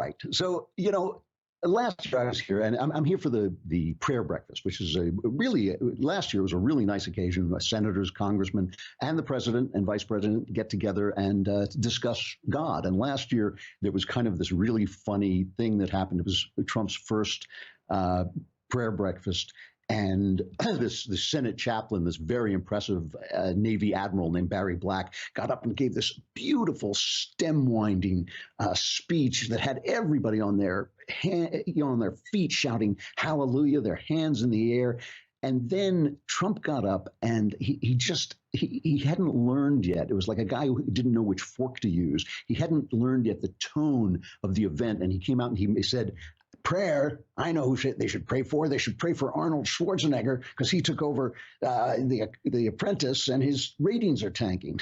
right. So, last year I was here, and I'm here for the prayer breakfast, which is last year was a really nice occasion. Senators, congressmen, and the president and vice president get together and discuss God. And last year there was kind of this really funny thing that happened. It was Trump's first prayer breakfast. And this Senate chaplain, this very impressive Navy admiral named Barry Black, got up and gave this beautiful stem-winding speech that had everybody on their on their feet shouting hallelujah, their hands in the air. And then Trump got up and he hadn't learned yet. It was like a guy who didn't know which fork to use. He hadn't learned yet the tone of the event. And he came out and he said, prayer, I know who they should pray for. They should pray for Arnold Schwarzenegger because he took over the Apprentice and his ratings are tanking.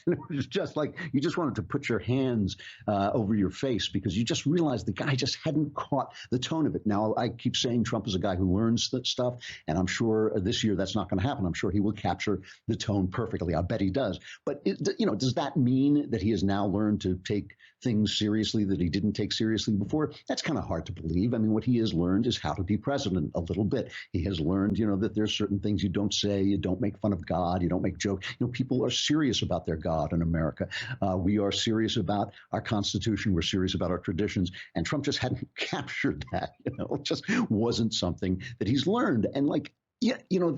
It was just like you just wanted to put your hands over your face because you just realized the guy just hadn't caught the tone of it. Now, I keep saying Trump is a guy who learns that stuff, and I'm sure this year that's not going to happen. I'm sure he will capture the tone perfectly. I bet he does. But, does that mean that he has now learned to take things seriously that he didn't take seriously before? That's kind of hard to believe. I mean, what he has learned is how to be president a little bit. He has learned, that there's certain things you don't say, you don't make fun of God, you don't make jokes. People are serious about their God in America. We are serious about our Constitution. We're serious about our traditions. And Trump just hadn't captured that. It just wasn't something that he's learned. And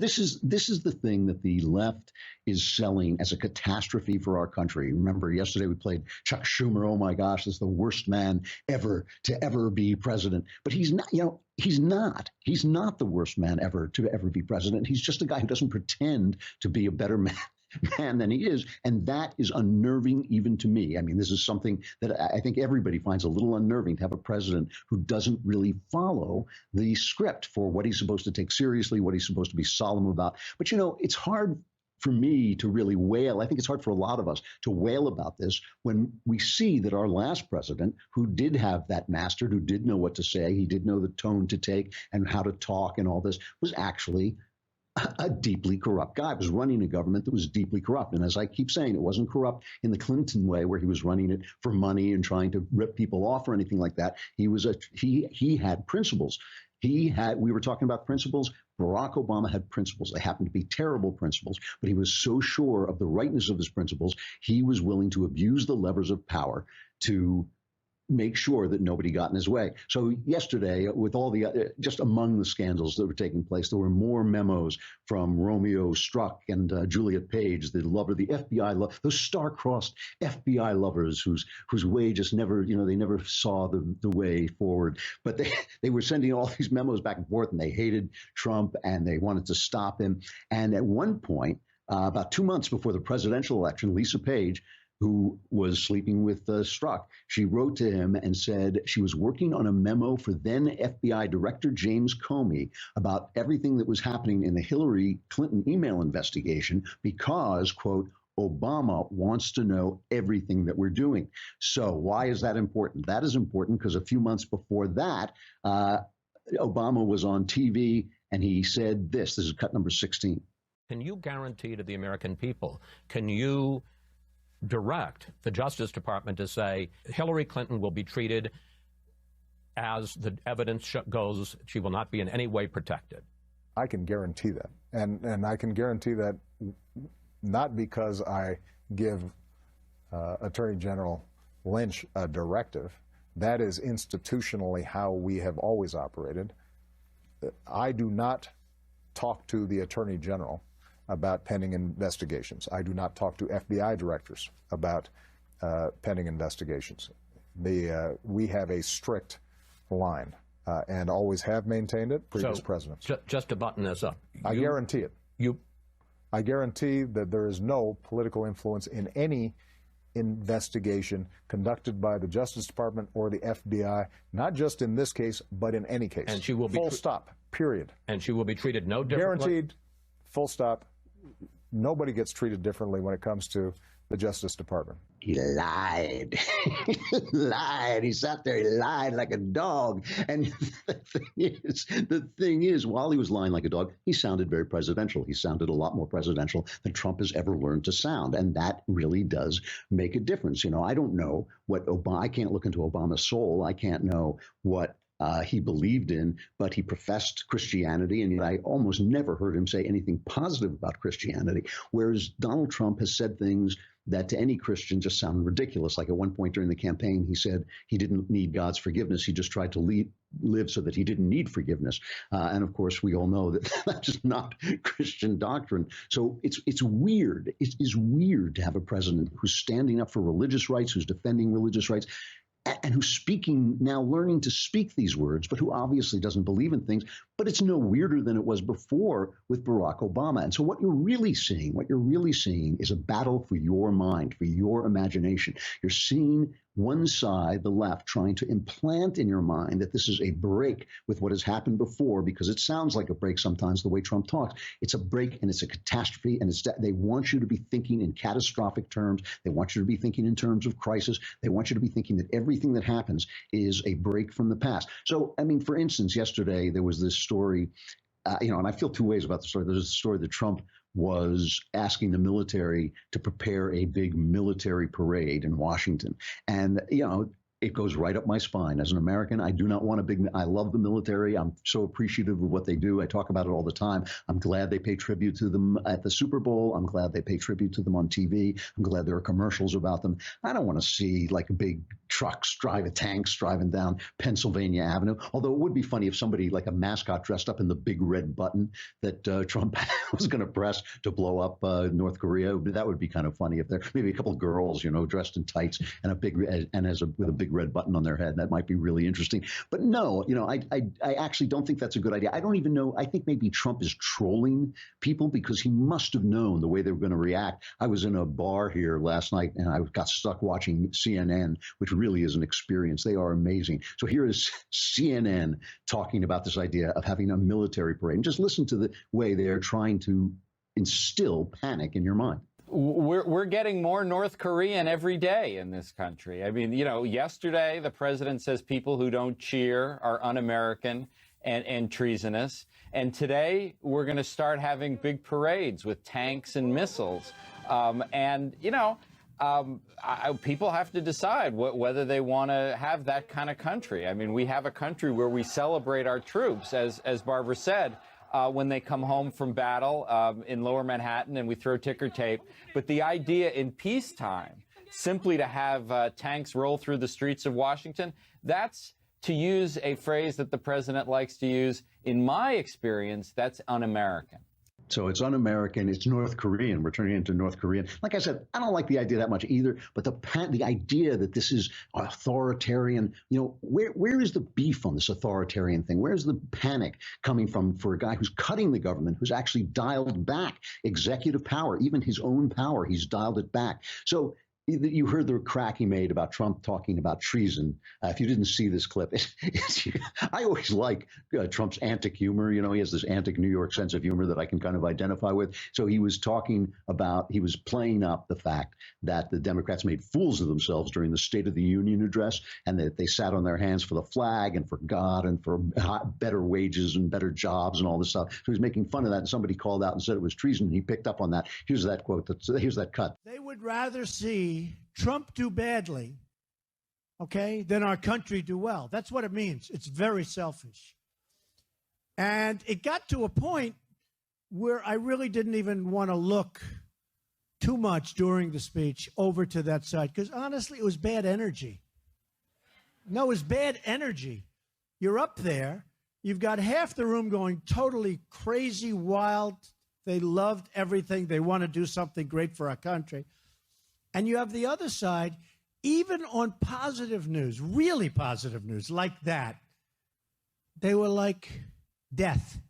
this is the thing that the left is selling as a catastrophe for our country. Remember, yesterday we played Chuck Schumer. Oh my gosh, this is the worst man ever to ever be president. But he's not. He's not. He's not the worst man ever to ever be president. He's just a guy who doesn't pretend to be a better man than he is. And that is unnerving even to me. I mean, this is something that I think everybody finds a little unnerving, to have a president who doesn't really follow the script for what he's supposed to take seriously, what he's supposed to be solemn about. But, it's hard for me to really wail. I think it's hard for a lot of us to wail about this when we see that our last president, who did have that master, who did know what to say, he did know the tone to take and how to talk and all this, was actually a deeply corrupt guy. Was running a government that was deeply corrupt. And as I keep saying, it wasn't corrupt in the Clinton way where he was running it for money and trying to rip people off or anything like that. He had principles. We were talking about principles. Barack Obama had principles. They happened to be terrible principles, but he was so sure of the rightness of his principles, he was willing to abuse the levers of power to make sure that nobody got in his way. So yesterday, with all the just among the scandals that were taking place, there were more memos from Romeo Struck and Juliet Page, the lover, the FBI, those star-crossed FBI lovers whose way just never, they never saw the way forward. But they were sending all these memos back and forth, and they hated Trump and they wanted to stop him. And at one point, about 2 months before the presidential election, Lisa Page, who was sleeping with Strzok, she wrote to him and said she was working on a memo for then FBI Director James Comey about everything that was happening in the Hillary Clinton email investigation because, quote, Obama wants to know everything that we're doing. So why is that important? That is important because a few months before that, Obama was on TV and he said this. This is cut number 16. Can you guarantee to the American people, can you direct the Justice Department to say Hillary Clinton will be treated as the evidence goes, she will not be in any way protected? I can guarantee that. And I can guarantee that not because I give Attorney General Lynch a directive. That is institutionally how we have always operated. I do not talk to the Attorney General about pending investigations. I do not talk to FBI directors about pending investigations. We have a strict line and always have maintained it, previous presidents. Just to button this up. I guarantee it. I guarantee that there is no political influence in any investigation conducted by the Justice Department or the FBI, not just in this case, but in any case. And she will be full stop, period. And she will be treated no differently? Guaranteed, full stop. Nobody gets treated differently when it comes to the Justice Department. He lied. He lied. He sat there, he lied like a dog. And the thing is, while he was lying like a dog, he sounded very presidential. He sounded a lot more presidential than Trump has ever learned to sound. And that really does make a difference. You know, I don't know what I can't look into Obama's soul. I can't know what he believed in, but he professed Christianity, and yet I almost never heard him say anything positive about Christianity, whereas Donald Trump has said things that to any Christian just sound ridiculous. Like at one point during the campaign, he said he didn't need God's forgiveness. He just tried to live so that he didn't need forgiveness. And of course, we all know that that's not Christian doctrine. So it's weird. It is weird to have a president who's standing up for religious rights, who's defending religious rights, and who's speaking now, learning to speak these words, but who obviously doesn't believe in things. But it's no weirder than it was before with Barack Obama. And so what you're really seeing is a battle for your mind, for your imagination. You're seeing one side, the left, trying to implant in your mind that this is a break with what has happened before, because it sounds like a break sometimes the way Trump talks. It's a break and it's a catastrophe, and they want you to be thinking in catastrophic terms. They want you to be thinking in terms of crisis. They want you to be thinking that everything that happens is a break from the past. So, I mean, for instance, yesterday there was this story, and I feel two ways about the story. There's a story that Trump was asking the military to prepare a big military parade in Washington. And, it goes right up my spine. As an American, I do not want I love the military. I'm so appreciative of what they do. I talk about it all the time. I'm glad they pay tribute to them at the Super Bowl. I'm glad they pay tribute to them on TV. I'm glad there are commercials about them. I don't want to see like big tanks driving down Pennsylvania Avenue. Although it would be funny if somebody like a mascot dressed up in the big red button that Trump was going to press to blow up North Korea. That would be kind of funny if there maybe a couple of girls, dressed in tights and with a big red button on their head. That might be really interesting. But no, I actually don't think that's a good idea. I don't even know. I think maybe Trump is trolling people because he must have known the way they were going to react. I was in a bar here last night and I got stuck watching CNN, which really is an experience. They are amazing. So here is CNN talking about this idea of having a military parade. And just listen to the way they're trying to instill panic in your mind. We're getting more North Korean every day in this country. I mean, yesterday the president says people who don't cheer are un-American and treasonous. And today we're going to start having big parades with tanks and missiles. People have to decide whether they want to have that kind of country. I mean, we have a country where we celebrate our troops, as Barbara said, when they come home from battle in Lower Manhattan, and we throw ticker tape. But the idea in peacetime, simply to have tanks roll through the streets of Washington, that's, to use a phrase that the president likes to use, in my experience, that's un-American. So it's un-American. It's North Korean. We're turning into North Korean. Like I said, I don't like the idea that much either. But the idea that this is authoritarian, where is the beef on this authoritarian thing? Where's the panic coming from for a guy who's cutting the government, who's actually dialed back executive power, even his own power? He's dialed it back. So you heard the crack he made about Trump talking about treason. If you didn't see this clip, I always like Trump's antic humor. He has this antic New York sense of humor that I can kind of identify with. So he was he was playing up the fact that the Democrats made fools of themselves during the State of the Union address, and that they sat on their hands for the flag and for God and for better wages and better jobs and all this stuff. So he was making fun of that, and somebody called out and said it was treason. And he picked up on that. Here's that quote. Here's that cut. They would rather see Trump do badly, than our country do well. That's what it means. It's very selfish. And it got to a point where I really didn't even want to look too much during the speech over to that side, because honestly, it was bad energy. No, it was bad energy. You're up there. You've got half the room going totally crazy, wild. They loved everything. They want to do something great for our country. And you have the other side, even on positive news, really positive news like that, they were like death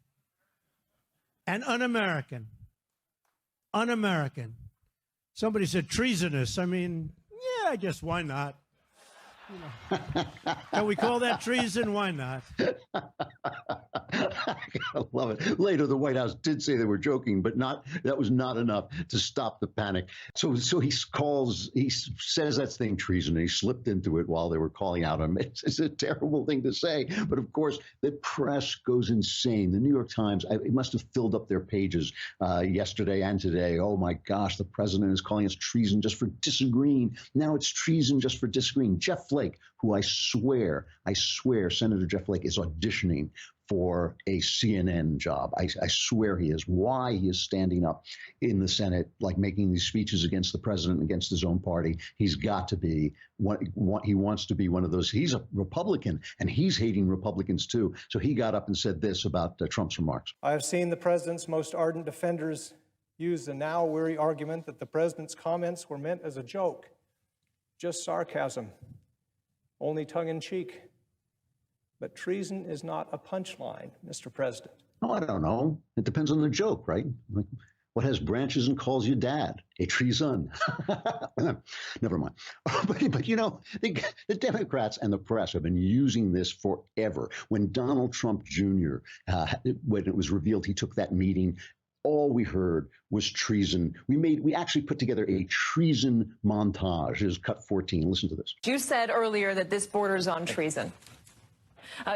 and un-American. Un-American. Somebody said treasonous. I mean, yeah, I guess why not? Can we call that treason? Why not? I love it. Later, the White House did say they were joking, but that was not enough to stop the panic. So he says that thing treason, and he slipped into it while they were calling out him. It's a terrible thing to say, but of course, the press goes insane. The New York Times, it must have filled up their pages yesterday and today. Oh my gosh, the president is calling us treason just for disagreeing. Now it's treason just for disagreeing. Jeff Flake, who I swear, Senator Jeff Flake is auditioning for a CNN job. I swear he is. Why he is standing up in the Senate, like making these speeches against the president, against his own party. He's got to be he wants to be one of those. He's a Republican, and he's hating Republicans too. So he got up and said this about Trump's remarks. I have seen the president's most ardent defenders use the now weary argument that the president's comments were meant as a joke, just sarcasm, only tongue-in-cheek. But treason is not a punchline, Mr. President. Oh, I don't know. It depends on the joke, right? Like, what has branches and calls you dad? A treason. Never mind. But you know, the Democrats and the press have been using this forever. When Donald Trump Jr., when it was revealed he took that meeting, all we heard was treason. We actually put together a treason montage. It was cut 14. Listen to this. You said earlier that this borders on treason.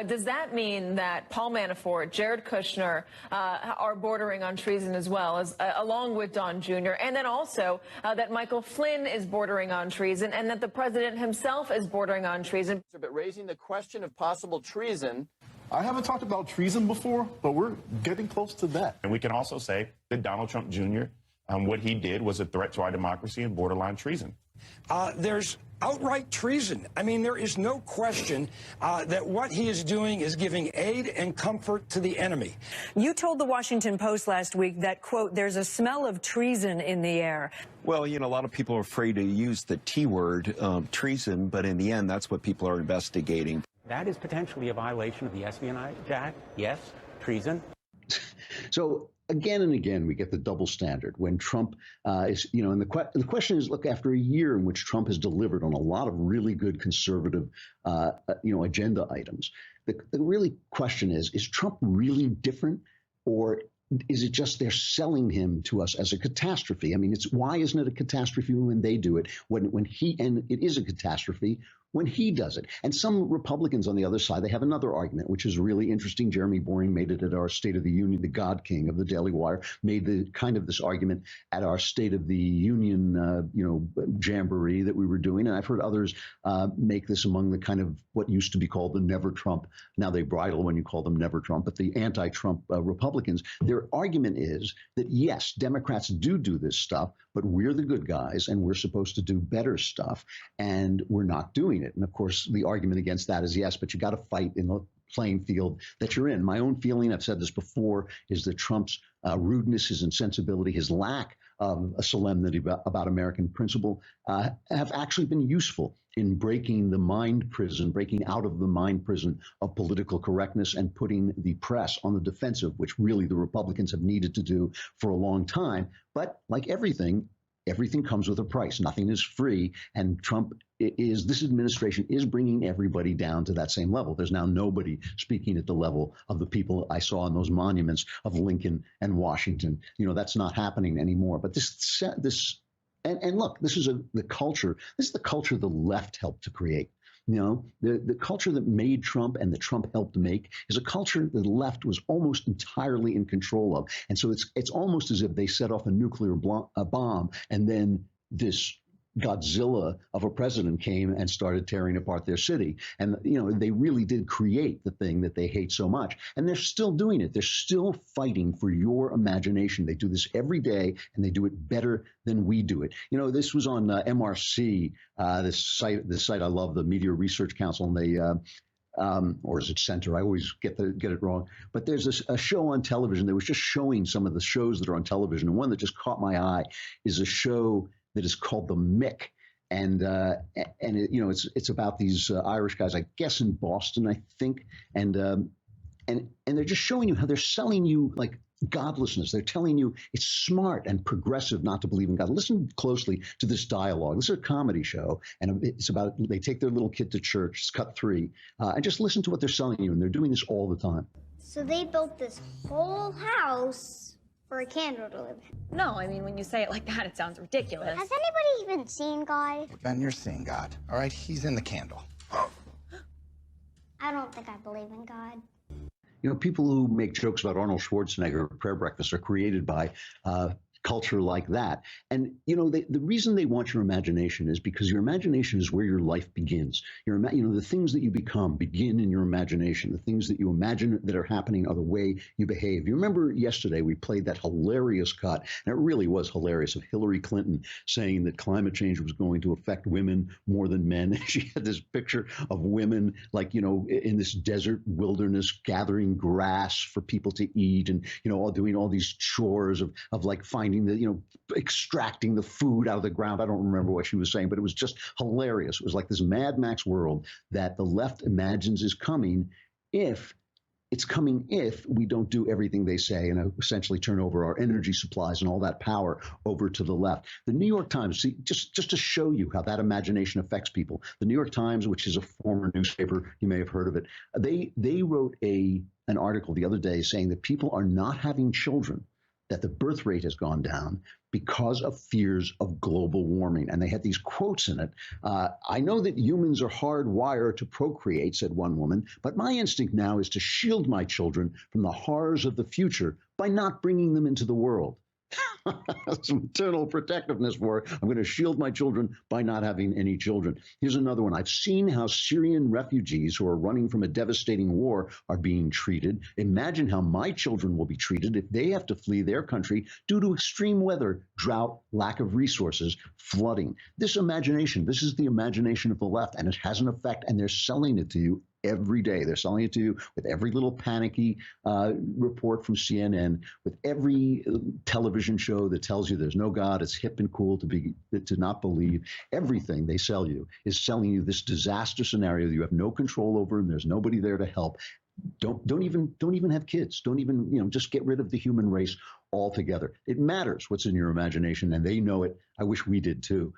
Does that mean that Paul Manafort, Jared Kushner are bordering on treason as well, as along with Don Jr., and then also that Michael Flynn is bordering on treason, and that the president himself is bordering on treason? But raising the question of possible treason. I haven't talked about treason before, but we're getting close to that. And we can also say that Donald Trump Jr., what he did was a threat to our democracy and borderline treason. There's outright treason. I mean, there is no question that what he is doing is giving aid and comfort to the enemy. You told the Washington Post last week that, quote, there's a smell of treason in the air. Well, you know, a lot of people are afraid to use the T word, treason, but in the end, that's what people are investigating. That is potentially a violation of the Espionage Act. Yes, treason. So again and again, we get the double standard when Trump is, you know, and the question is, look, after a year in which Trump has delivered on a lot of really good conservative, agenda items, the really question is Trump really different, or is it just they're selling him to us as a catastrophe? I mean, why isn't it a catastrophe when they do it? And it is a catastrophe when he does it. And some Republicans on the other side, they have another argument, which is really interesting. Jeremy Boring made it at our State of the Union. The God King of the Daily Wire made this argument at our State of the Union, jamboree that we were doing. And I've heard others make this among the kind of what used to be called the Never Trump. Now they bridle when you call them Never Trump, but the anti-Trump Republicans. Their argument is that, yes, Democrats do this stuff, but we're the good guys and we're supposed to do better stuff, and we're not doing it. And of course, the argument against that is, yes, but you got to fight in the playing field that you're in. My own feeling, I've said this before, is that Trump's rudeness, his insensibility, his lack of a solemnity about American principle have actually been useful in breaking out of the mind prison of political correctness and putting the press on the defensive, which really the Republicans have needed to do for a long time. But like everything comes with a price. Nothing is free. And this administration is bringing everybody down to that same level. There's now nobody speaking at the level of the people I saw on those monuments of Lincoln and Washington. You know, that's not happening anymore. But and look, this is the culture. This is the culture the left helped to create. You know, the culture that made Trump and that Trump helped make is a culture that the left was almost entirely in control of. And so it's almost as if they set off a nuclear bomb, and then this Godzilla of a president came and started tearing apart their city. And, you know, they really did create the thing that they hate so much. And they're still doing it. They're still fighting for your imagination. They do this every day, and they do it better than we do it. You know, this was on MRC, this site I love, the Media Research Council, and they or is it Center? I always get it wrong. But there's a show on television that was just showing some of the shows that are on television. And one that just caught my eye is a show that is called The Mick. And it's about these Irish guys, I guess in Boston, I think. And they're just showing you how they're selling you like godlessness. They're telling you it's smart and progressive not to believe in God. Listen closely to this dialogue. This is a comedy show, and it's about they take their little kid to church. It's cut 3, and just listen to what they're selling you. And they're doing this all the time. So they built this whole house for a candle to live in. No, I mean, when you say it like that, it sounds ridiculous. Has anybody even seen God? Ben, you're seeing God, all right? He's in the candle. I don't think I believe in God. You know, people who make jokes about Arnold Schwarzenegger at prayer breakfast are created by culture like that. And, you know, the reason they want your imagination is because your imagination is where your life begins. The things that you become begin in your imagination. The things that you imagine that are happening are the way you behave. You remember yesterday we played that hilarious cut, and it really was hilarious, of Hillary Clinton saying that climate change was going to affect women more than men. She had this picture of women, like, you know, in this desert wilderness gathering grass for people to eat, and, you know, all doing all these chores of like finding the, you know, extracting the food out of the ground. I don't remember what she was saying, but it was just hilarious. It was like this Mad Max world that the left imagines is coming if we don't do everything they say and essentially turn over our energy supplies and all that power over to the left. The New York Times, see, just to show you how that imagination affects people, the New York Times, which is a former newspaper, you may have heard of it, they wrote an article the other day saying that people are not having children, that the birth rate has gone down because of fears of global warming. And they had these quotes in it. I know that humans are hardwired to procreate, said one woman, but my instinct now is to shield my children from the horrors of the future by not bringing them into the world. Some maternal protectiveness for it. I'm going to shield my children by not having any children. Here's another one. I've seen how Syrian refugees who are running from a devastating war are being treated. Imagine how my children will be treated if they have to flee their country due to extreme weather, drought, lack of resources, flooding. This imagination, this is the imagination of the left, and it has an effect, and they're selling it to you every day. They're selling it to you with every little panicky report from CNN, with every television show that tells you there's no God, it's hip and cool to not believe. Everything they sell you is selling you this disaster scenario that you have no control over, and there's nobody there to help. Don't even have kids. Don't even, you know, just get rid of the human race altogether. It matters what's in your imagination, and they know it. I wish we did too.